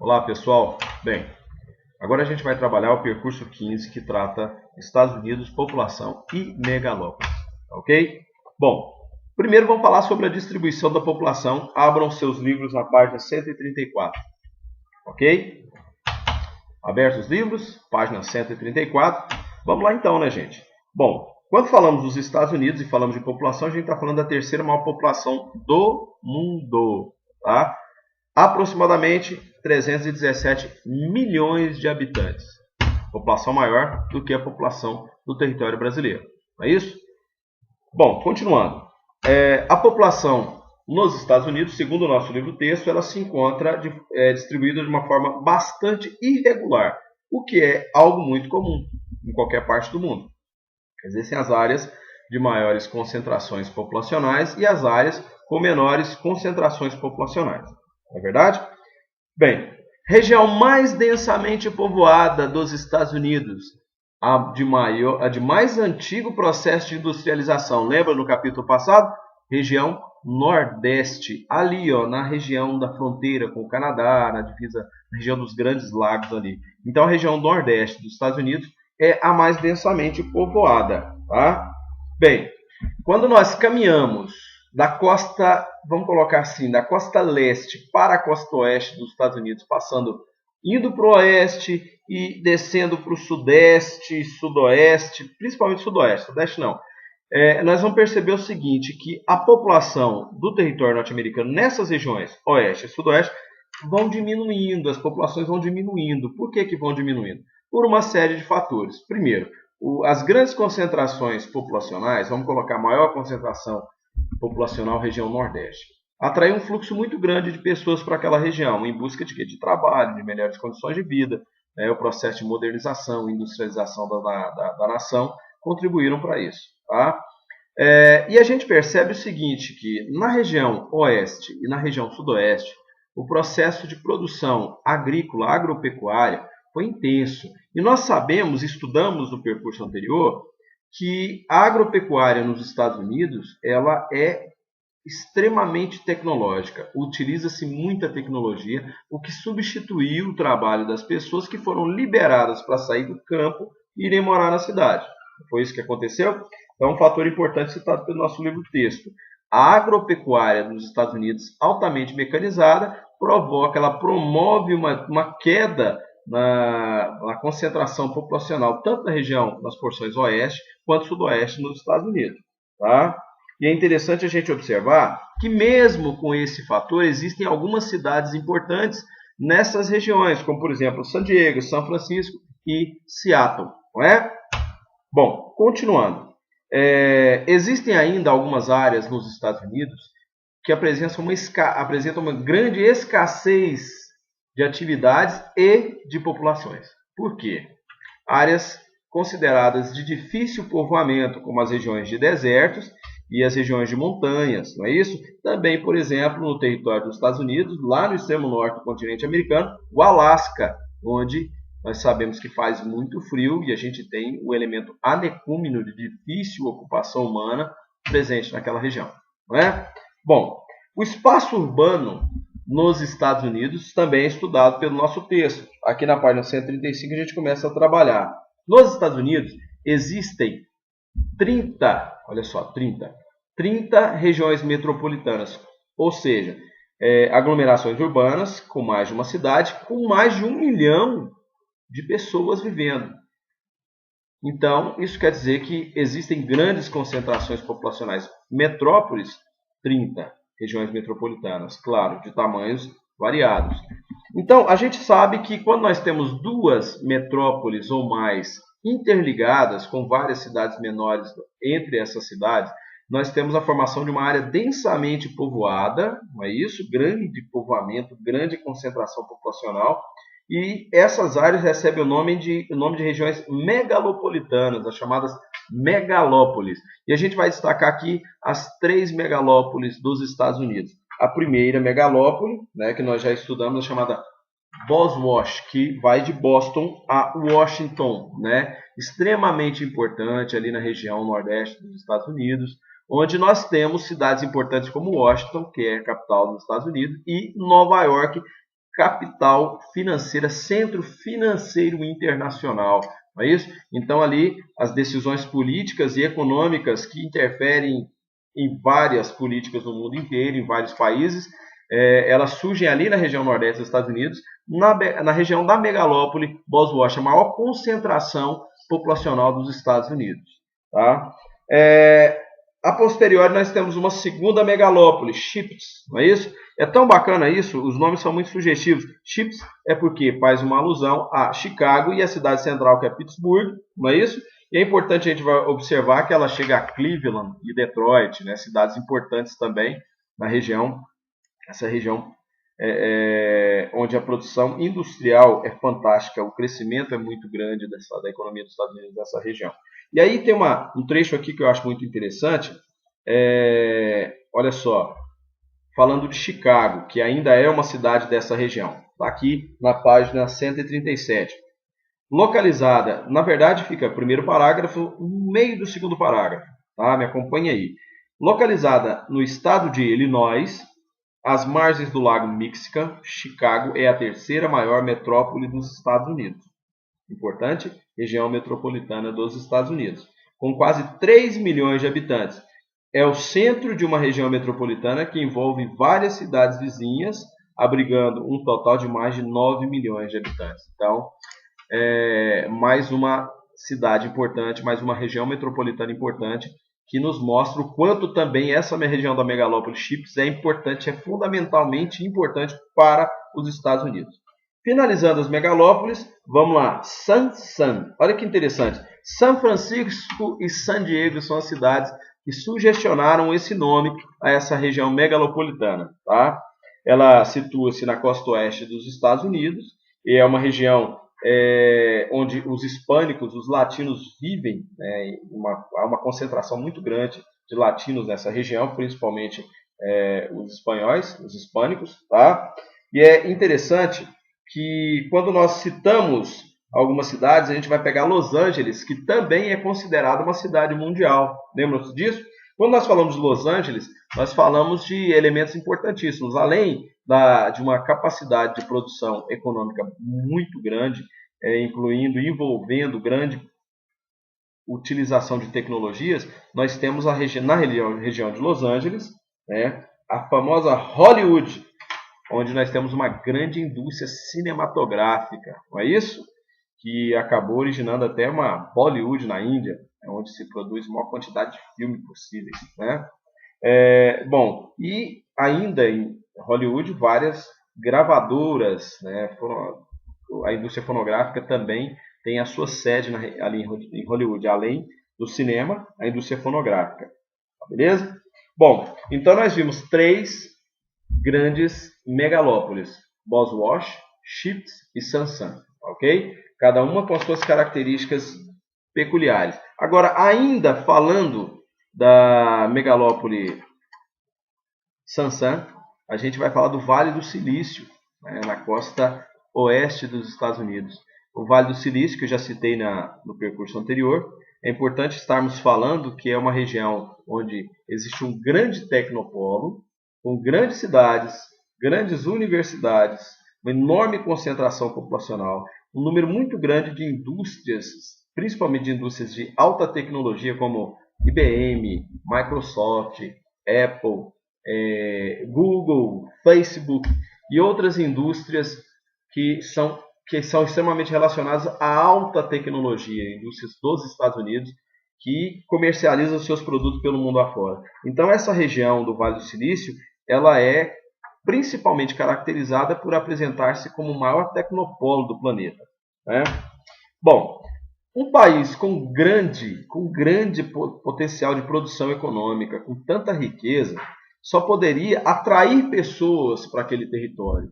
Olá pessoal, bem, agora a gente vai trabalhar o percurso 15 que trata Estados Unidos, população e megalópolis, ok? Bom, primeiro vamos falar sobre a distribuição da população. Abram seus livros na página 134, ok? Abertos os livros, página 134. Vamos lá então, né gente? Bom, quando falamos dos Estados Unidos e falamos de população, a gente está falando da terceira maior população do mundo, tá? Aproximadamente 317 milhões de habitantes. População maior do que a população do território brasileiro. Não é isso? Bom, continuando. A população nos Estados Unidos, segundo o nosso livro-texto, ela se encontra distribuída de uma forma bastante irregular, o que é algo muito comum em qualquer parte do mundo. Existem as áreas de maiores concentrações populacionais e as áreas com menores concentrações populacionais. Não é verdade? Bem, região mais densamente povoada dos Estados Unidos, a de mais antigo processo de industrialização. Lembra no capítulo passado? Região Nordeste, ali ó, na região da fronteira com o Canadá, na divisa, na região dos Grandes Lagos ali. Então a região Nordeste dos Estados Unidos é a mais densamente povoada. Tá? Bem, quando nós caminhamos da costa, vamos colocar assim, da costa leste para a costa oeste dos Estados Unidos, indo para o oeste e descendo para o sudeste, sudoeste, principalmente sudoeste, sudeste não. Nós vamos perceber o seguinte, que a população do território norte-americano nessas regiões, oeste e sudoeste, vão diminuindo, as populações vão diminuindo. Por que vão diminuindo? Por uma série de fatores. Primeiro, as grandes concentrações populacionais, vamos colocar a maior concentração populacional região Nordeste, atrai um fluxo muito grande de pessoas para aquela região, em busca de quê? De trabalho, de melhores condições de vida. O processo de modernização, industrialização da nação contribuíram para isso. Tá? E a gente percebe o seguinte, que na região oeste e na região sudoeste, o processo de produção agrícola, agropecuária, foi intenso. E nós sabemos, estudamos no percurso anterior, que a agropecuária nos Estados Unidos ela é extremamente tecnológica. Utiliza-se muita tecnologia, o que substituiu o trabalho das pessoas que foram liberadas para sair do campo e irem morar na cidade. Foi isso que aconteceu? Então, é um fator importante citado pelo nosso livro-texto. A agropecuária nos Estados Unidos, altamente mecanizada, ela promove uma queda na concentração populacional, tanto na região, nas porções oeste, quanto sudoeste nos Estados Unidos. Tá? E é interessante a gente observar que mesmo com esse fator, existem algumas cidades importantes nessas regiões, como por exemplo San Diego, São Francisco e Seattle. Não é? Bom, continuando. Existem ainda algumas áreas nos Estados Unidos que apresentam uma grande escassez de atividades e de populações. Por quê? Áreas consideradas de difícil povoamento, como as regiões de desertos e as regiões de montanhas, não é isso? Também, por exemplo, no território dos Estados Unidos, lá no extremo norte do continente americano, o Alasca, onde nós sabemos que faz muito frio e a gente tem o elemento anecúmeno de difícil ocupação humana presente naquela região. Não é? Bom, o espaço urbano nos Estados Unidos também é estudado pelo nosso texto. Aqui na página 135 a gente começa a trabalhar. Nos Estados Unidos existem 30 regiões metropolitanas, ou seja, aglomerações urbanas com mais de uma cidade, com mais de 1 milhão de pessoas vivendo. Então, isso quer dizer que existem grandes concentrações populacionais. Metrópoles, 30 regiões metropolitanas, claro, de tamanhos variados. Então, a gente sabe que quando nós temos duas metrópoles ou mais interligadas, com várias cidades menores entre essas cidades, nós temos a formação de uma área densamente povoada, não é isso? Grande povoamento, grande concentração populacional, e essas áreas recebem o nome de regiões megalopolitanas, as chamadas megalópolis. E a gente vai destacar aqui as 3 megalópolis dos Estados Unidos. A primeira megalópole, né, que nós já estudamos, é chamada Boswash, que vai de Boston a Washington, né? Extremamente importante ali na região nordeste dos Estados Unidos, onde nós temos cidades importantes como Washington, que é a capital dos Estados Unidos, e Nova York, capital financeira, centro financeiro internacional. Não é isso? Então, ali, as decisões políticas e econômicas que interferem em várias políticas no mundo inteiro, em vários países, elas surgem ali na região nordeste dos Estados Unidos, na região da megalópole Boswell, a maior concentração populacional dos Estados Unidos. Tá? A posteriori, nós temos uma segunda megalópole, Chips, não é isso? É tão bacana isso, os nomes são muito sugestivos. Chips é porque faz uma alusão a Chicago e a cidade central, que é Pittsburgh, não é isso? E é importante a gente observar que ela chega a Cleveland e Detroit, né, cidades importantes também na região, essa região onde a produção industrial é fantástica, o crescimento é muito grande da economia dos Estados Unidos nessa região. E aí tem um trecho aqui que eu acho muito interessante, olha só, falando de Chicago, que ainda é uma cidade dessa região, está aqui na página 137. Localizada, na verdade fica o primeiro parágrafo no meio do segundo parágrafo, tá? Me acompanhe aí. Localizada no estado de Illinois, às margens do lago Michigan, Chicago é a terceira maior metrópole dos Estados Unidos. Importante, região metropolitana dos Estados Unidos, com quase 3 milhões de habitantes. É o centro de uma região metropolitana que envolve várias cidades vizinhas, abrigando um total de mais de 9 milhões de habitantes. Então, mais uma cidade importante, mais uma região metropolitana importante, que nos mostra o quanto também essa região da megalópole Chips é importante, é fundamentalmente importante para os Estados Unidos. Finalizando as megalópolis, vamos lá, San. Olha que interessante, São Francisco e San Diego são as cidades que sugestionaram esse nome a essa região megalopolitana. Tá? Ela situa-se na costa oeste dos Estados Unidos e é uma região onde os hispânicos, os latinos vivem, né, há uma concentração muito grande de latinos nessa região, principalmente os espanhóis, os hispânicos. Tá? E é interessante que quando nós citamos algumas cidades, a gente vai pegar Los Angeles, que também é considerada uma cidade mundial. Lembram-se disso? Quando nós falamos de Los Angeles, nós falamos de elementos importantíssimos, além de uma capacidade de produção econômica muito grande, incluindo e envolvendo grande utilização de tecnologias, nós temos na região de Los Angeles, né, a famosa Hollywood, onde nós temos uma grande indústria cinematográfica, não é isso? Que acabou originando até uma Bollywood na Índia, onde se produz a maior quantidade de filmes possíveis, né? Bom, e ainda em Hollywood, várias gravadoras, né? A indústria fonográfica também tem a sua sede ali em Hollywood, além do cinema, a indústria fonográfica. Tá, beleza? Bom, então nós vimos 3 grandes megalópolis, Boswell, Chips e San, ok? Cada uma com as suas características peculiares. Agora, ainda falando da megalópole San, a gente vai falar do Vale do Silício, né, na costa oeste dos Estados Unidos. O Vale do Silício, que eu já citei no percurso anterior, é importante estarmos falando que é uma região onde existe um grande tecnopolo, com grandes cidades, grandes universidades, uma enorme concentração populacional, um número muito grande de indústrias, principalmente de indústrias de alta tecnologia como IBM, Microsoft, Apple, Google, Facebook e outras indústrias que são extremamente relacionadas à alta tecnologia, indústrias dos Estados Unidos que comercializam seus produtos pelo mundo afora. Então essa região do Vale do Silício, ela é principalmente caracterizada por apresentar-se como o maior tecnopolo do planeta, né? Bom, um país com grande potencial de produção econômica, com tanta riqueza, só poderia atrair pessoas para aquele território.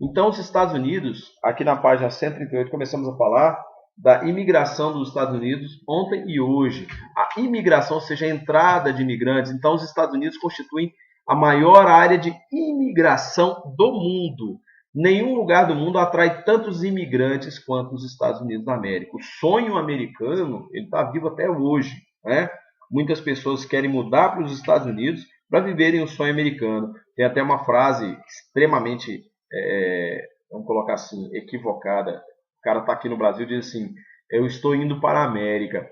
Então, os Estados Unidos, aqui na página 138, começamos a falar da imigração dos Estados Unidos ontem e hoje. A imigração, ou seja, a entrada de imigrantes. Então, os Estados Unidos constituem a maior área de imigração do mundo. Nenhum lugar do mundo atrai tantos imigrantes quanto os Estados Unidos da América. O sonho americano está vivo até hoje, né? Muitas pessoas querem mudar para os Estados Unidos para viverem o sonho americano. Tem até uma frase extremamente vamos colocar assim, equivocada. O cara está aqui no Brasil e diz assim, eu estou indo para a América.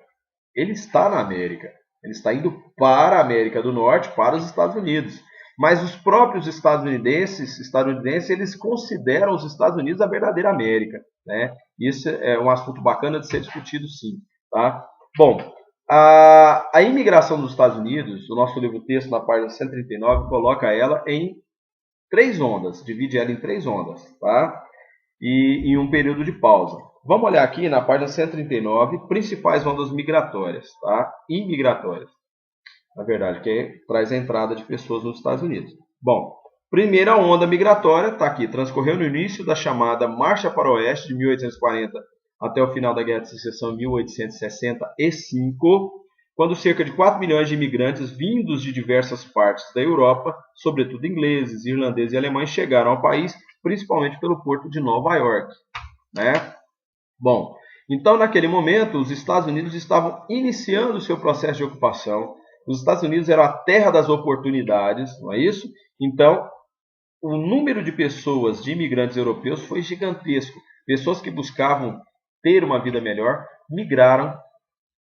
Ele está na América. Ele está indo para a América do Norte, para os Estados Unidos. Mas os próprios estadunidenses, eles consideram os Estados Unidos a verdadeira América, né? Isso é um assunto bacana de ser discutido, sim. Tá? Bom, a imigração dos Estados Unidos, o nosso livro-texto, na página 139, coloca ela em 3 ondas, divide ela em 3 ondas, tá? E em um período de pausa. Vamos olhar aqui na página 139, principais ondas migratórias, tá? Imigratórias, na verdade, que traz a entrada de pessoas nos Estados Unidos. Bom, primeira onda migratória está aqui, transcorreu no início da chamada Marcha para o Oeste, de 1840 até o final da Guerra de Secessão, em 1865, quando cerca de 4 milhões de imigrantes vindos de diversas partes da Europa, sobretudo ingleses, irlandeses e alemães, chegaram ao país, principalmente pelo porto de Nova York, né? Bom, então naquele momento os Estados Unidos estavam iniciando o seu processo de ocupação. Os Estados Unidos eram a terra das oportunidades, não é isso? Então, o número de pessoas, de imigrantes europeus, foi gigantesco. Pessoas que buscavam ter uma vida melhor, migraram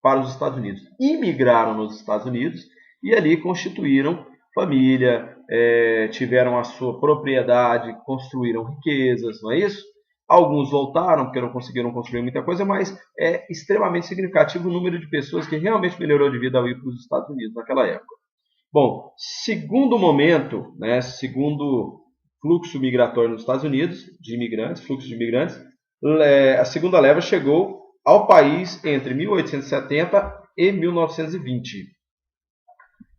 para os Estados Unidos. Imigraram nos Estados Unidos e ali constituíram família, tiveram a sua propriedade, construíram riquezas, não é isso? Alguns voltaram porque não conseguiram construir muita coisa, mas é extremamente significativo o número de pessoas que realmente melhorou de vida ao ir para os Estados Unidos naquela época. Bom, segundo momento, né, segundo fluxo migratório nos Estados Unidos, de imigrantes, fluxo de imigrantes, a segunda leva chegou ao país entre 1870 e 1920.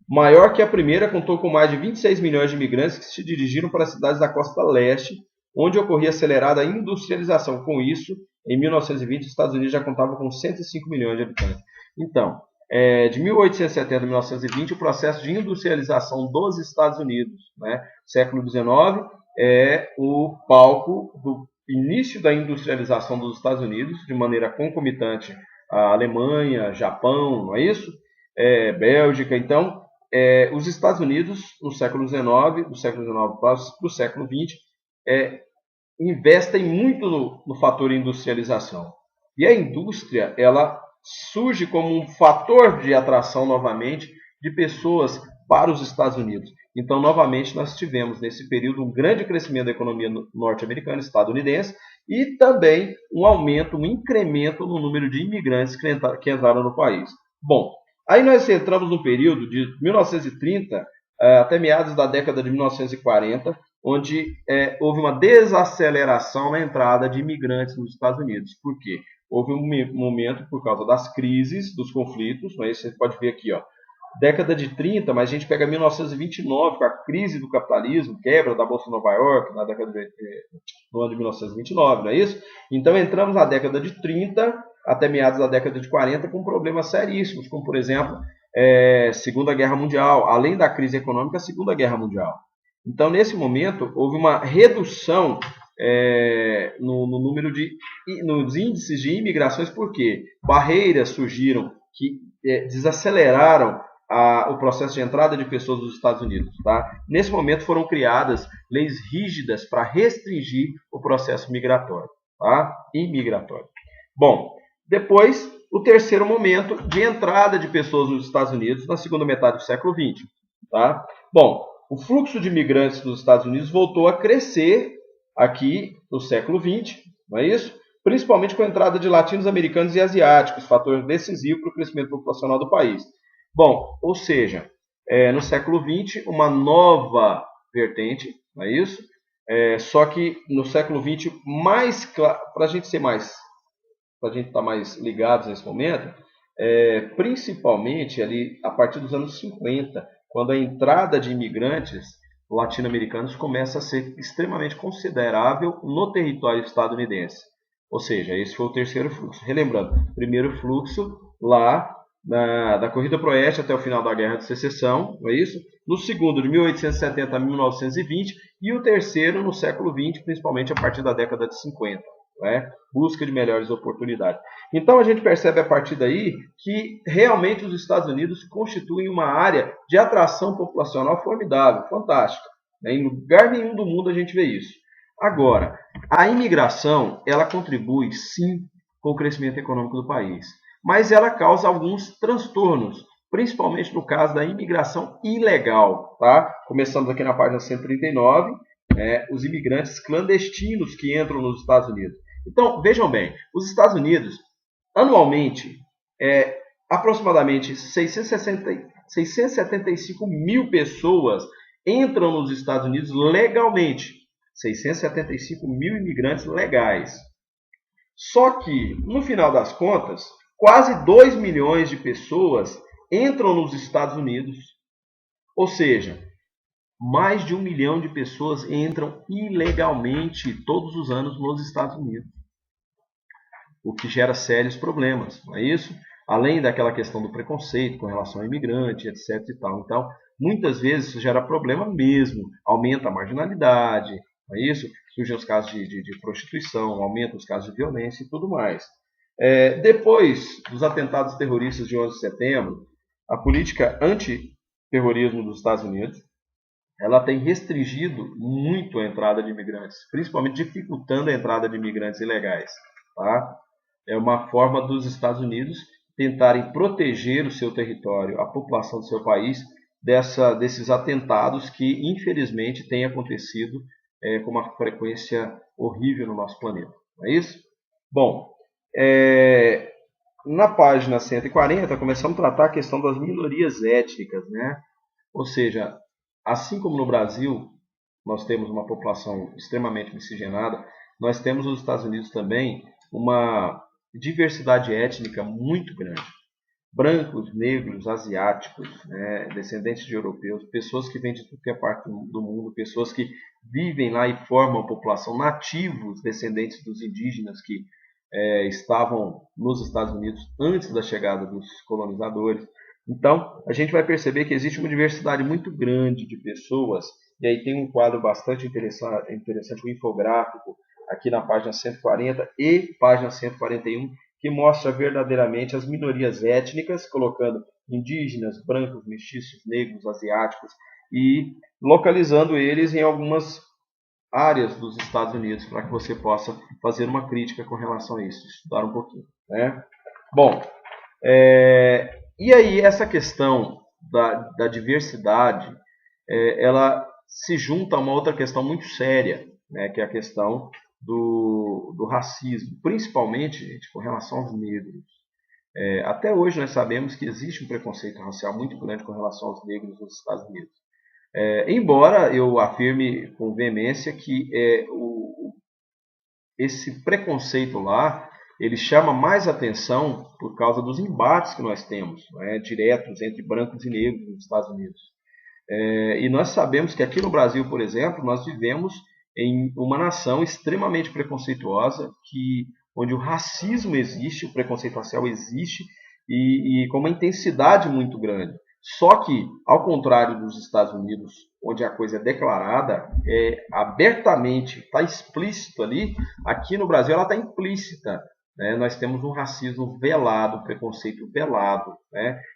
Maior que a primeira, contou com mais de 26 milhões de imigrantes que se dirigiram para as cidades da costa leste, onde ocorria acelerada industrialização. Com isso, em 1920, os Estados Unidos já contavam com 105 milhões de habitantes. Então, de 1870 a 1920, o processo de industrialização dos Estados Unidos, né? Século XIX é o palco do início da industrialização dos Estados Unidos, de maneira concomitante à Alemanha, Japão, não é isso? Bélgica. Então, os Estados Unidos, no século XIX, do século XIX para o século XX, investem muito no fator industrialização. E a indústria, ela surge como um fator de atração, novamente, de pessoas para os Estados Unidos. Então, novamente, nós tivemos, nesse período, um grande crescimento da economia norte-americana, estadunidense, e também um aumento, um incremento no número de imigrantes que entraram no país. Bom, aí nós entramos no período de 1930 até meados da década de 1940, onde houve uma desaceleração na entrada de imigrantes nos Estados Unidos. Por quê? Houve um momento, por causa das crises, dos conflitos, mas você pode ver aqui, ó, década de 30, mas a gente pega 1929, com a crise do capitalismo, quebra da Bolsa de Nova York, no ano de 1929, não é isso? Então entramos na década de 30 até meados da década de 40 com problemas seríssimos, como por exemplo, Segunda Guerra Mundial, além da crise econômica, a Segunda Guerra Mundial. Então nesse momento houve uma redução no número nos índices de imigrações, porque barreiras surgiram que desaceleraram o processo de entrada de pessoas dos Estados Unidos. Tá? Nesse momento foram criadas leis rígidas para restringir o processo migratório, tá? Imigratório. Bom, depois o terceiro momento de entrada de pessoas nos Estados Unidos na segunda metade do século XX. Tá? Bom, o fluxo de imigrantes nos Estados Unidos voltou a crescer aqui no século XX, não é isso? Principalmente com a entrada de latinos-americanos e asiáticos, fator decisivo para o crescimento populacional do país. Bom, ou seja, no século XX, uma nova vertente, não é isso? Só que no século XX, mais claro, para a gente estar mais ligados nesse momento, principalmente ali a partir dos anos 50, quando a entrada de imigrantes latino-americanos começa a ser extremamente considerável no território estadunidense. Ou seja, esse foi o terceiro fluxo. Relembrando, primeiro fluxo lá da corrida para o oeste até o final da Guerra de Secessão, não é isso? No segundo, de 1870 a 1920, e o terceiro no século XX, principalmente a partir da década de 50. Busca de melhores oportunidades. Então a gente percebe a partir daí que realmente os Estados Unidos constituem uma área de atração populacional formidável, fantástica. Em lugar nenhum do mundo a gente vê isso. Agora, a imigração, ela contribui sim com o crescimento econômico do país, mas ela causa alguns transtornos, principalmente no caso da imigração ilegal, tá? Começamos aqui na página 139, os imigrantes clandestinos que entram nos Estados Unidos. Então, vejam bem, os Estados Unidos, anualmente, aproximadamente 675 mil pessoas entram nos Estados Unidos legalmente. 675 mil imigrantes legais. Só que, no final das contas, quase 2 milhões de pessoas entram nos Estados Unidos. Ou seja, mais de 1 milhão de pessoas entram ilegalmente todos os anos nos Estados Unidos. O que gera sérios problemas, não é isso? Além daquela questão do preconceito com relação ao imigrante, etc. e tal. Então, muitas vezes isso gera problema mesmo. Aumenta a marginalidade, não é isso? Surgem os casos de prostituição, aumentam os casos de violência e tudo mais. Depois dos atentados terroristas de 11 de setembro, a política antiterrorismo dos Estados Unidos ela tem restringido muito a entrada de imigrantes, principalmente dificultando a entrada de imigrantes ilegais. Tá? É uma forma dos Estados Unidos tentarem proteger o seu território, a população do seu país, desses atentados que, infelizmente, têm acontecido com uma frequência horrível no nosso planeta. Não é isso? Bom, na página 140, começamos a tratar a questão das minorias étnicas, né? Ou seja, assim como no Brasil nós temos uma população extremamente miscigenada, nós temos nos Estados Unidos também uma diversidade étnica muito grande. Brancos, negros, asiáticos, descendentes de europeus, pessoas que vêm de qualquer parte do mundo, pessoas que vivem lá e formam a população, nativos, descendentes dos indígenas que estavam nos Estados Unidos antes da chegada dos colonizadores. Então, a gente vai perceber que existe uma diversidade muito grande de pessoas, e aí tem um quadro bastante interessante, um infográfico, aqui na página 140 e página 141, que mostra verdadeiramente as minorias étnicas, colocando indígenas, brancos, mestiços, negros, asiáticos, e localizando eles em algumas áreas dos Estados Unidos, para que você possa fazer uma crítica com relação a isso, estudar um pouquinho. Né? Bom, e aí essa questão da diversidade, ela se junta a uma outra questão muito séria, né, que é a questão do racismo, principalmente, gente, com relação aos negros. Até hoje nós sabemos que existe um preconceito racial muito grande com relação aos negros nos Estados Unidos. Embora eu afirme com veemência que esse preconceito lá, ele chama mais atenção por causa dos embates que nós temos, diretos entre brancos e negros nos Estados Unidos. E nós sabemos que aqui no Brasil, por exemplo, nós vivemos em uma nação extremamente preconceituosa, onde o racismo existe, o preconceito racial existe, e com uma intensidade muito grande. Só que, ao contrário dos Estados Unidos, onde a coisa é declarada, abertamente, está explícito ali, aqui no Brasil ela está implícita. Nós temos um racismo velado, um preconceito velado.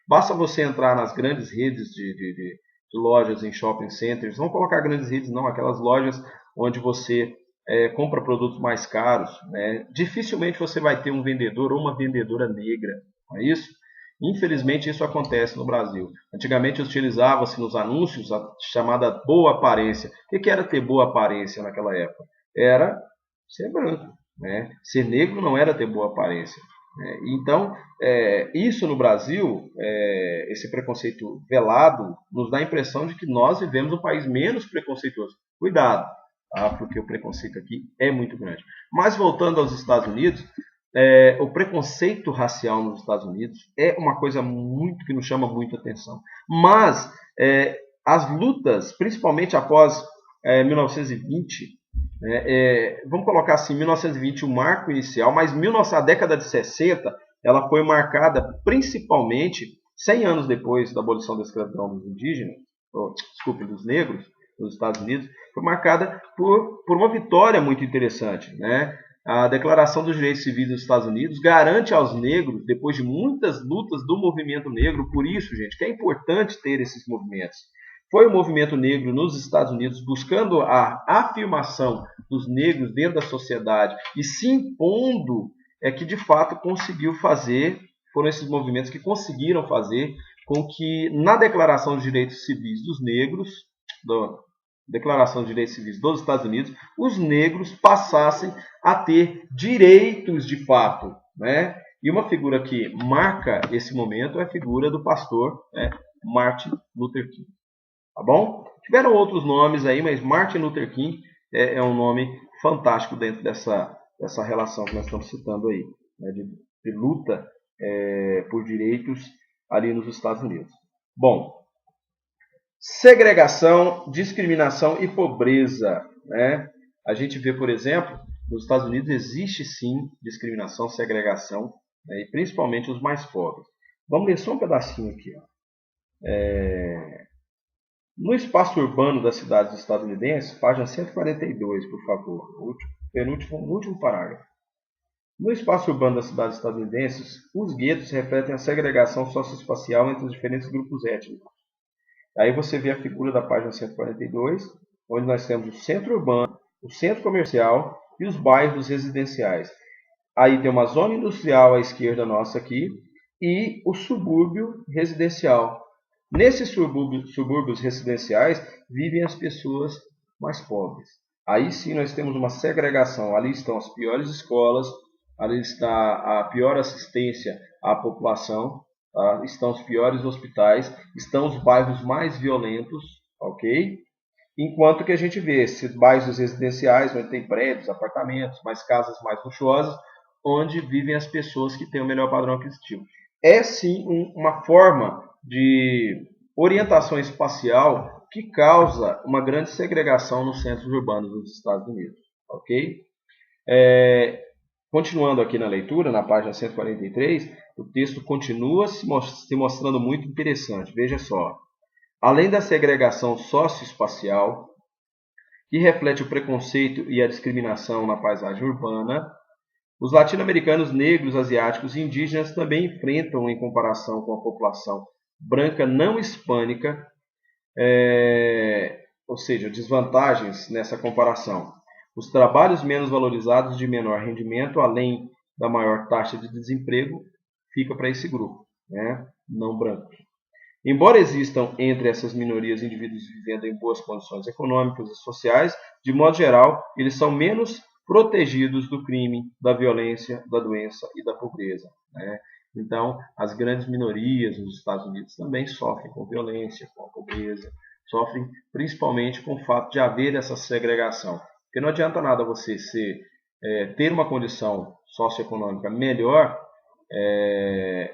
Basta você entrar nas grandes redes de lojas em shopping centers, não colocar grandes redes não, aquelas lojas onde você compra produtos mais caros, dificilmente você vai ter um vendedor ou uma vendedora negra, não é isso? Infelizmente isso acontece no Brasil. Antigamente utilizava-se nos anúncios a chamada boa aparência. O que era ter boa aparência naquela época? Era ser branco. Ser negro não era ter boa aparência. Então, isso no Brasil, esse preconceito velado, nos dá a impressão de que nós vivemos um país menos preconceituoso. Cuidado, tá? Porque o preconceito aqui é muito grande. Mas voltando aos Estados Unidos, o preconceito racial nos Estados Unidos é uma coisa muito que nos chama muito atenção. Mas as lutas, principalmente após 1920, vamos colocar assim, 1920 o marco inicial, mas a década de 60 ela foi marcada principalmente 100 anos depois da abolição da escravidão dos indígenas, dos negros nos Estados Unidos, foi marcada por uma vitória muito interessante, A Declaração dos Direitos Civis dos Estados Unidos garante aos negros, depois de muitas lutas do movimento negro, por isso, gente, que é importante ter esses movimentos. foi o movimento negro nos Estados Unidos buscando a afirmação dos negros dentro da sociedade e se impondo, que de fato conseguiu fazer, foram esses movimentos que conseguiram fazer com que na Declaração de Direitos Civis dos Negros, Declaração de Direitos Civis dos Estados Unidos, os negros passassem a ter direitos de fato, né? E uma figura que marca esse momento é a figura do pastor, né, Martin Luther King. Tá bom? Tiveram outros nomes aí, mas Martin Luther King é um nome fantástico dentro dessa relação que nós estamos citando aí, né, de luta por direitos ali nos Estados Unidos. Bom, segregação, discriminação e pobreza, né? A gente vê, por exemplo, nos Estados Unidos existe sim discriminação, segregação, né, e principalmente os mais pobres. Vamos ler só um pedacinho aqui. Ó. No espaço urbano das cidades estadunidenses, página 142, por favor, último parágrafo. No espaço urbano das cidades estadunidenses, os guetos refletem a segregação socioespacial entre os diferentes grupos étnicos. Aí você vê a figura da página 142, onde nós temos o centro urbano, o centro comercial e os bairros residenciais. Aí tem uma zona industrial à esquerda nossa aqui e o subúrbio residencial. Nesses subúrbios residenciais vivem as pessoas mais pobres. Aí sim nós temos uma segregação. Ali estão as piores escolas, ali está a pior assistência à população, tá? Estão os piores hospitais, estão os bairros mais violentos, ok? Enquanto que a gente vê esses bairros residenciais, onde tem prédios, apartamentos, mais casas mais luxuosas, onde vivem as pessoas que têm o melhor padrão aquisitivo. É sim uma forma de orientação espacial que causa uma grande segregação nos centros urbanos dos Estados Unidos. Ok? Continuando aqui na leitura, na página 143, o texto continua se mostrando muito interessante. Veja só. Além da segregação socioespacial, que reflete o preconceito e a discriminação na paisagem urbana, os latino-americanos, negros, asiáticos e indígenas também enfrentam, em comparação com a população branca não hispânica, ou seja, desvantagens nessa comparação. Os trabalhos menos valorizados de menor rendimento, além da maior taxa de desemprego, fica para esse grupo, né, não brancos. Embora existam entre essas minorias indivíduos vivendo em boas condições econômicas e sociais, de modo geral, eles são menos protegidos do crime, da violência, da doença e da pobreza, né? Então, as grandes minorias nos Estados Unidos também sofrem com violência, com a pobreza, sofrem principalmente com o fato de haver essa segregação. Porque não adianta nada você ter uma condição socioeconômica melhor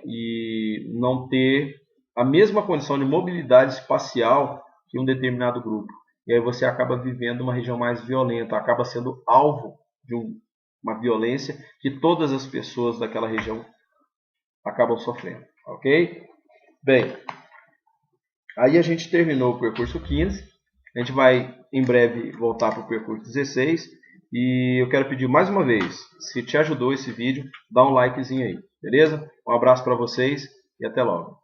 e não ter a mesma condição de mobilidade espacial que um determinado grupo. E aí você acaba vivendo uma região mais violenta, acaba sendo alvo de uma violência que todas as pessoas daquela região acabam sofrendo. Ok? Bem, aí a gente terminou o percurso 15. A gente vai em breve voltar para o percurso 16. E eu quero pedir mais uma vez, se te ajudou esse vídeo, dá um likezinho aí. Beleza? Um abraço para vocês e até logo.